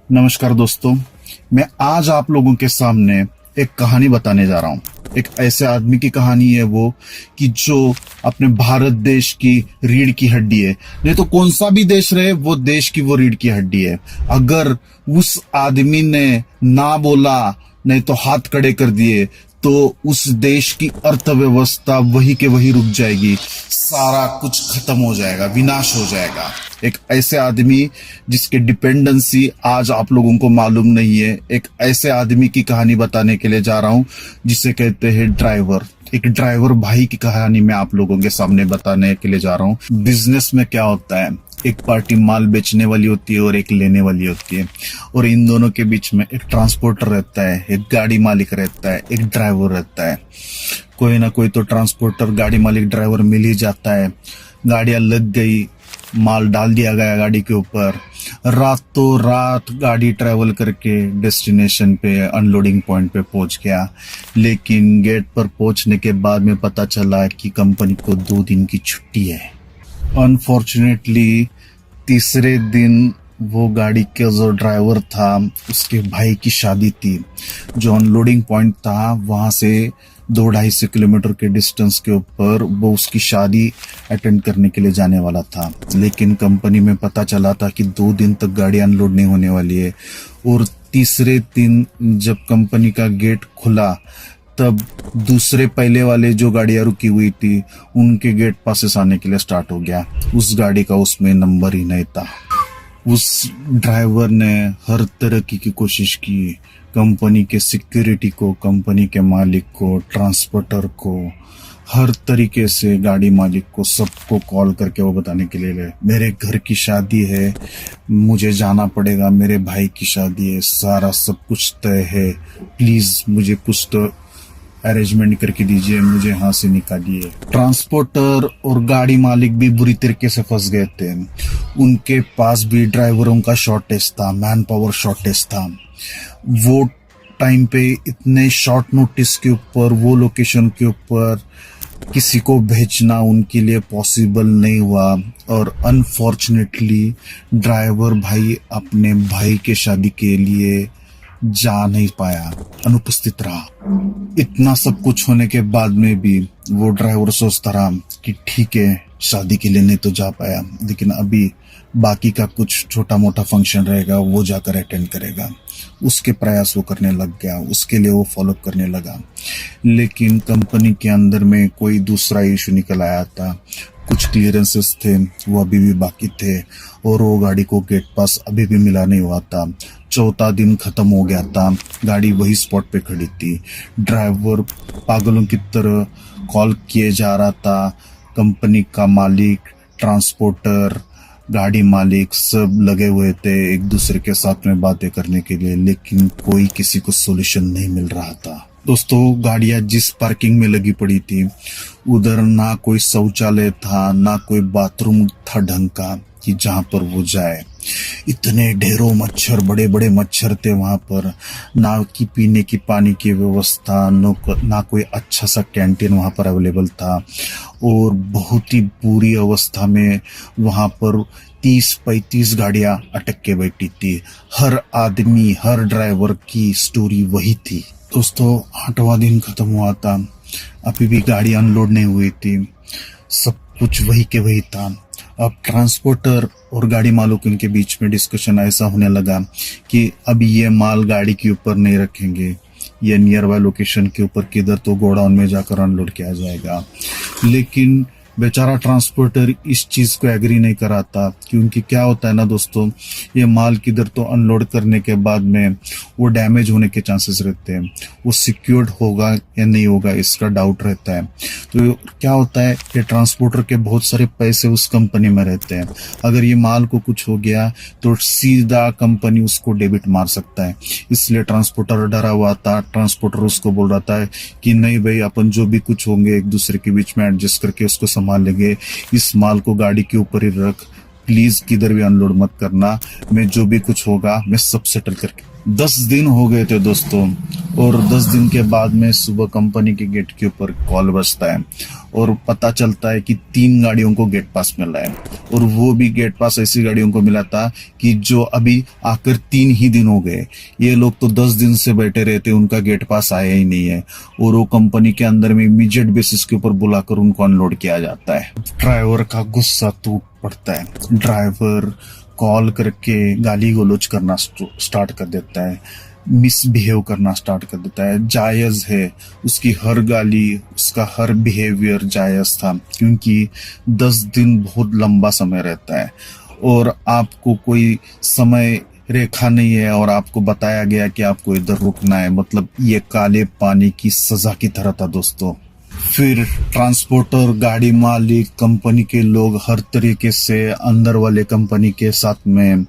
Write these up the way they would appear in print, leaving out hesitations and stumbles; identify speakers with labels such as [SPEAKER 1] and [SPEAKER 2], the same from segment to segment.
[SPEAKER 1] नमस्कार दोस्तों। मैं आज आप लोगों के सामने एक कहानी बताने जा रहा हूँ। एक ऐसे आदमी की कहानी है वो कि जो अपने भारत देश की रीढ़ की हड्डी है। नहीं तो कौन सा भी देश रहे, वो देश की वो रीढ़ की हड्डी है। अगर उस आदमी ने ना बोला, नहीं तो हाथ खड़े कर दिए, तो उस देश की अर्थव्यवस्था वही के वही रुक जाएगी। सारा कुछ खत्म हो जाएगा, विनाश हो जाएगा। एक ऐसे आदमी जिसके डिपेंडेंसी आज आप लोगों को मालूम नहीं है। एक ऐसे आदमी की कहानी बताने के लिए जा रहा हूं जिसे कहते हैं ड्राइवर। एक ड्राइवर भाई की कहानी मैं आप लोगों के सामने बताने के लिए जा रहा हूं। बिजनेस में क्या होता है, एक पार्टी माल बेचने वाली होती है और एक लेने वाली होती है, और इन दोनों के बीच में एक ट्रांसपोर्टर रहता है, एक गाड़ी मालिक रहता है, एक ड्राइवर रहता है। कोई ना कोई तो ट्रांसपोर्टर गाड़ी मालिक ड्राइवर मिल ही जाता है। गाड़ियां लग गई, माल डाल दिया गया गाड़ी के ऊपर। रातों रात गाड़ी ट्रैवल करके डेस्टिनेशन पे, अनलोडिंग पॉइंट पे पहुंच गया। लेकिन गेट पर पहुंचने के बाद में पता चला कि कंपनी को 2 दिन की छुट्टी है। अनफॉर्चुनेटली तीसरे दिन वो गाड़ी का जो ड्राइवर था, उसके भाई की शादी थी। जो अनलोडिंग पॉइंट था वहां से 2-2.5 किलोमीटर के डिस्टेंस के ऊपर वो उसकी शादी अटेंड करने के लिए जाने वाला था। लेकिन कंपनी में पता चला था कि 2 दिन तक गाड़ी अनलोड नहीं होने वाली है। और तीसरे दिन जब कंपनी का गेट खुला, तब दूसरे पहले वाले जो गाड़ियां रुकी हुई थी उनके गेट पासेस आने के लिए स्टार्ट हो गया। उस गाड़ी का उसमें नंबर ही नहीं था। उस ड्राइवर ने हर तरह की कोशिश की, कंपनी के सिक्योरिटी को, कंपनी के मालिक को, ट्रांसपोर्टर को, हर तरीके से गाड़ी मालिक को, सबको कॉल करके वो बताने के लिए, मेरे घर की शादी है, मुझे जाना पड़ेगा, मेरे भाई की शादी है, सारा सब कुछ तय है, प्लीज मुझे कुछ तो अरेंजमेंट करके दीजिए, मुझे यहाँ से निकालिए। ट्रांसपोर्टर और गाड़ी मालिक भी बुरी तरीके से फंस गए थे। उनके पास भी ड्राइवरों का शॉर्टेज था, मैन पावर शॉर्टेज था। वो टाइम पे इतने शॉर्ट नोटिस के ऊपर, वो लोकेशन के ऊपर किसी को भेजना उनके लिए पॉसिबल नहीं हुआ। और अनफॉर्चुनेटली ड्राइवर भाई अपने भाई के शादी के लिए जा नहीं पाया, अनुपस्थित रहा। इतना सब कुछ होने के बाद में भी वो ड्राइवर सोचता रहा कि ठीक है, शादी के लिए नहीं तो जा पाया, लेकिन अभी बाकी का कुछ छोटा मोटा फंक्शन रहेगा वो जाकर अटेंड करेगा। उसके प्रयास वो करने लग गया, उसके लिए वो फॉलो करने लगा। लेकिन कंपनी के अंदर में कोई दूसरा इशू निकल आया था। कुछ क्लियरेंसेस थे वो अभी भी बाकी थे, और वो गाड़ी को गेट पास अभी भी मिला नहीं हुआ था। चौथा दिन खत्म हो गया था, गाड़ी वही स्पॉट पे खड़ी थी। ड्राइवर पागलों की तरह कॉल किए जा रहा था। कंपनी का मालिक, ट्रांसपोर्टर, गाड़ी मालिक सब लगे हुए थे एक दूसरे के साथ में बातें करने के लिए, लेकिन कोई किसी को सोल्यूशन नहीं मिल रहा था। दोस्तों, गाड़ियां जिस पार्किंग में लगी पड़ी थी, उधर ना कोई शौचालय था, ना कोई बाथरूम था ढंग का कि जहां पर वो जाए। इतने ढेरों मच्छर, बड़े बड़े मच्छर थे वहां पर। ना कि पीने की पानी की व्यवस्था, ना कोई अच्छा सा कैंटीन वहां पर अवेलेबल था। और बहुत ही बुरी अवस्था में वहां पर 30-35 गाड़ियां अटक के बैठी थी। हर आदमी, हर ड्राइवर की स्टोरी वही थी। दोस्तों, 8वां दिन खत्म हुआ था, अभी भी गाड़ी अनलोड नहीं हुई थी, सब कुछ वही के वही था। अब ट्रांसपोर्टर और गाड़ी मालिकों के बीच में डिस्कशन ऐसा होने लगा कि अब ये माल गाड़ी के ऊपर नहीं रखेंगे, ये नियर बाय लोकेशन के ऊपर किधर तो गोडाउन में जाकर अनलोड किया जाएगा। लेकिन बेचारा ट्रांसपोर्टर इस चीज को एग्री नहीं कराता, क्योंकि क्या होता है ना दोस्तों, ये माल किधर तो अनलोड करने के बाद में वो डैमेज होने के चांसेस रहते हैं। वो सिक्योर्ड होगा या नहीं होगा इसका डाउट रहता है। तो क्या होता है कि ट्रांसपोर्टर के बहुत सारे पैसे उस कंपनी में रहते हैं। अगर ये माल को कुछ हो गया तो सीधा कंपनी उसको डेबिट मार सकता है। इसलिए ट्रांसपोर्टर डरा हुआ था। ट्रांसपोर्टर उसको बोल रहा था कि नहीं भाई, अपन जो भी कुछ होंगे एक दूसरे के बीच में एडजस्ट करके उसको मान लेंगे। इस माल को गाड़ी के ऊपर ही रख, प्लीज किधर भी अनलोड मत करना, मैं जो भी कुछ होगा मैं सब सेटल करके 10 दिन हो गए थे दोस्तों, और 10 दिन के बाद में सुबह कंपनी के गेट के ऊपर कॉल बजता है और पता चलता है कि 3 गाड़ियों को गेट पास मिला है, और वो भी गेट पास ऐसी गाड़ियों को मिला था कि जो अभी आकर 3 ही दिन हो गए। ये लोग तो 10 दिन से बैठे रहते, उनका गेट पास आया ही नहीं है, और वो कंपनी के अंदर में इमीडिएट बेसिस के ऊपर बुलाकर उनको अनलोड किया जाता है। ड्राइवर का गुस्सा टूट पड़ता है, ड्राइवर कॉल करके गाली गलौज करना स्टार्ट कर देता है, मिसबिहेव करना स्टार्ट कर देता है। जायज है, उसकी हर गाली, उसका हर बिहेवियर जायज था, क्योंकि 10 दिन बहुत लंबा समय रहता है और आपको कोई समय रेखा नहीं है और आपको बताया गया कि आपको इधर रुकना है। मतलब ये काले पानी की सजा की तरह था दोस्तों। फिर ट्रांसपोर्टर, गाड़ी मालिक, कंपनी के लोग हर तरीके से अंदर वाले कंपनी के साथ में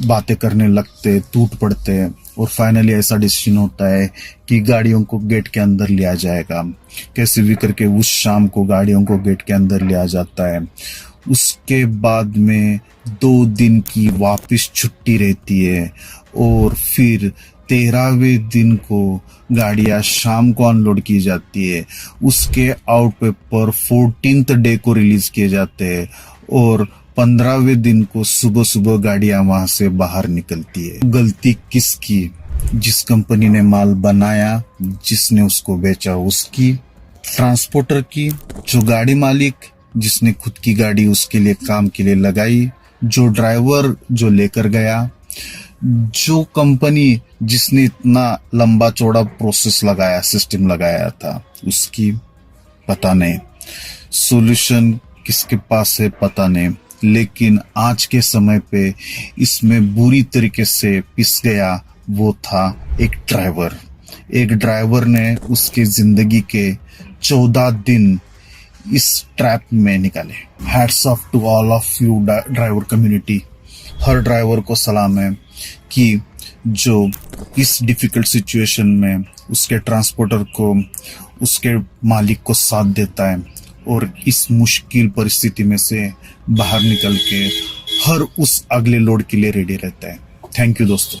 [SPEAKER 1] बातें करने लगते, टूट पड़ते, और फाइनली ऐसा डिसीजन होता है कि गाड़ियों को गेट के अंदर लिया जाएगा। कैसे भी करके उस शाम को गाड़ियों को गेट के अंदर लिया जाता है। उसके बाद में 2 दिन की वापस छुट्टी रहती है, और फिर 13वें दिन को गाड़ियां शाम को अनलोड की जाती है। उसके आउट पेपर 14th डे को रिलीज किए जाते हैं, और 15वें दिन को सुबह सुबह गाड़ियां वहां से बाहर निकलती है। गलती किसकी? जिस कंपनी ने माल बनाया, जिसने उसको बेचा उसकी, ट्रांसपोर्टर की, जो गाड़ी मालिक जिसने खुद की गाड़ी उसके लिए काम के लिए लगाई, जो ड्राइवर जो लेकर गया, जो कंपनी जिसने इतना लंबा चौड़ा प्रोसेस लगाया, सिस्टम लगाया था, उसकी पता नहीं। सॉल्यूशन किसके पास है पता नहीं, लेकिन आज के समय पे इसमें बुरी तरीके से पिस गया वो था एक ड्राइवर। एक ड्राइवर ने उसके जिंदगी के 14 दिन इस ट्रैप में निकाले। Hats off to all of you driver community. हर ड्राइवर को सलाम है कि जो इस डिफिकल्ट सिचुएशन में उसके ट्रांसपोर्टर को, उसके मालिक को साथ देता है और इस मुश्किल परिस्थिति में से बाहर निकल के हर उस अगले लोड के लिए रेडी रहता है। थैंक यू दोस्तों।